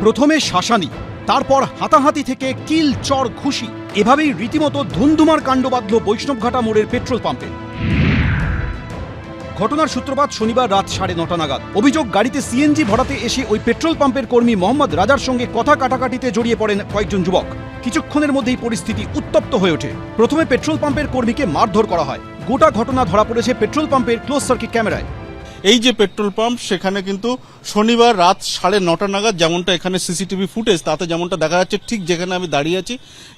প্রথমে শাসানি, তারপর হাতাহাতি থেকে কিল চর ঘুষি, এভাবেই রীতিমতো ধুমধুমার কাণ্ড বাঁধল বৈষ্ণবঘাটা মোড়ের পেট্রোল পাম্পে। ঘটনার সূত্রপাত শনিবার রাত 9:30 নাগাদ। অভিযোগ, গাড়িতে সিএনজি ভরাতে এসে ওই পেট্রোল পাম্পের কর্মী মোহাম্মদ রাজার সঙ্গে কথা কাটাকাটিতে জড়িয়ে পড়েন কয়েকজন যুবক। কিছুক্ষণের মধ্যেই পরিস্থিতি উত্তপ্ত হয়ে ওঠে। প্রথমে পেট্রোল পাম্পের কর্মীকে মারধর করা হয়। গোটা ঘটনা ধরা পড়েছে পেট্রোল পাম্পের ক্লোজ সার্কিট ক্যামেরায়। এই যে পেট্রোল পাম্প, সেখানে কিন্তু শনিবার রাত 9:30 নাগাদ, যেমনটা এখানে সিসিটিভি ফুটেজ তাতে যেমনটা দেখা যাচ্ছে, ঠিক যেখানে আমি দাঁড়িয়ে আছি,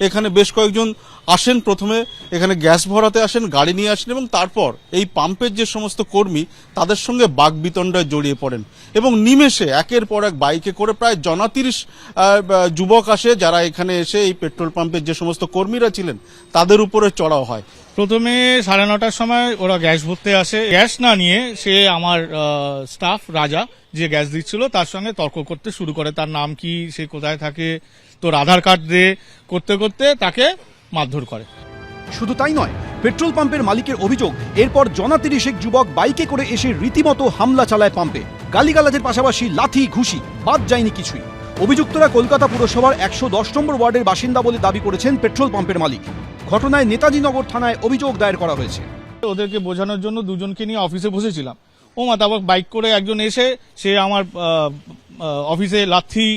এখানে বেশ কয়েকজন আসেন। প্রথমে এখানে গ্যাস ভরাতে আসেন, গাড়ি নিয়ে আসেন, এবং তারপর এই পাম্পের যে সমস্ত কর্মী তাদের সঙ্গে বাগবিতণ্ডায় জড়িয়ে পড়েন এবং নিমেষে একের পর এক বাইকে করে প্রায় 30 যুবক আসে, যারা এখানে এসে এই পেট্রোল পাম্পের যে সমস্ত কর্মীরা ছিলেন তাদের উপরে চড়াও হয়। প্রথমে 9:30টার সময় ওরা গ্যাস ভরতে আসে। গ্যাস না নিয়ে সে আমার স্টাফ রাজা যে গ্যাস দিচ্ছিল তার সঙ্গে তর্ক করতে শুরু করে। তার নাম কি, সে কোথায় থাকে, তোর আধার কার্ড দে করতে করতে তাকে মারধর করে। শুধু তাই নয়, পেট্রোল পাম্পের মালিকের অভিযোগ, এরপর 30 যুবক বাইকে করে এসে রীতিমতো হামলা চালায় পাম্পে। গালিগালাজের পাশাপাশি লাথি ঘুষি, বাদ যায়নি কিছুই। অভিযুক্তরা কলকাতা পুরসভার 110 নম্বর ওয়ার্ডের বাসিন্দা বলে দাবি করেছেন পেট্রোল পাম্পের মালিক। ঘটনায় নেতাজিনগর থানায় অভিযোগ দায়ের করা হয়েছে। ওদেরকে বোঝানোর জন্য দুজনকে নিয়ে অফিসে বসেছিলাম। তারপর বাইক করে একজন এসে সে আমার অফিসে লাথি,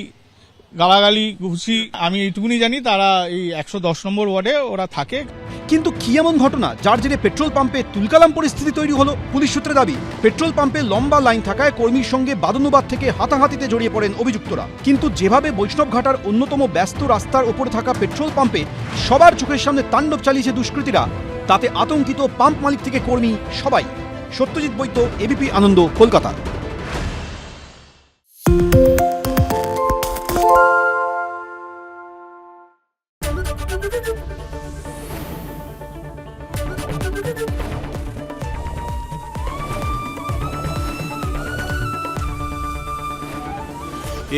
গালাগালি, ঘুষি। আমি এইটুকুনি জানি তারা এই 110 নম্বর ওয়ার্ডে ওরা থাকে। কিন্তু কি এমন ঘটনা যার জেরে পেট্রোল পাম্পে তুলকালাম পরিস্থিতি তৈরি হলো? পুলিশ সূত্রে দাবি, পেট্রোল পাম্পে লম্বা লাইন থাকায় কর্মীর সঙ্গে বাদানুবাদ থেকে হাতাহাতিতে জড়িয়ে পড়েন অভিযুক্তরা। কিন্তু যেভাবে বৈষ্ণবঘাটার অন্যতম ব্যস্ত রাস্তার ওপরে থাকা পেট্রোল পাম্পে সবার চোখের সামনে তাণ্ডব চালিয়েছে দুষ্কৃতীরা, তাতে আতঙ্কিত পাম্প মালিক থেকে কর্মী সবাই। সত্যজিৎ বৈদ্য, এবিপি আনন্দ, কলকাতা।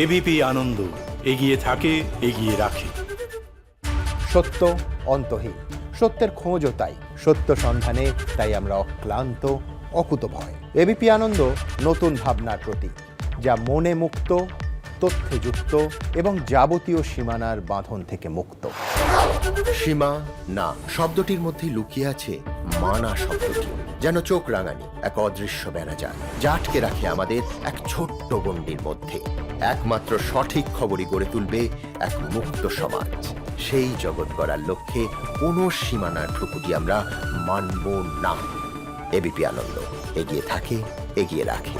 এবিপি আনন্দ, এগিয়ে থাকে, এগিয়ে রাখে। সত্য অন্তহীন, সত্যের খোঁজও তাই, সত্য সন্ধানে তাই আমরা অক্লান্ত, অকুতভয়। এবিপি আনন্দ নতুন ভাবনার প্রতীক, যা মনে মুক্ত, তথ্যে যুক্ত এবং যাবতীয় সীমানার বাঁধন থেকে মুক্ত। সীমা না শব্দটির মধ্যে লুকিয়ে আছে মানা শব্দটি, যেন চোখ রাঙানি এক অদৃশ্য বেড়াজাল, যা আটকে রাখে আমাদের এক ছোট্ট গণ্ডির মধ্যে। একমাত্র সঠিক খবরই গড়ে তুলবে এক মুক্ত সমাজ। সেই জগৎ গড়ার লক্ষ্যে কোনো সীমানার ঠুকুটি আমরা মানব না। এবিপি আনন্দ, এগিয়ে থাকে, এগিয়ে রাখে।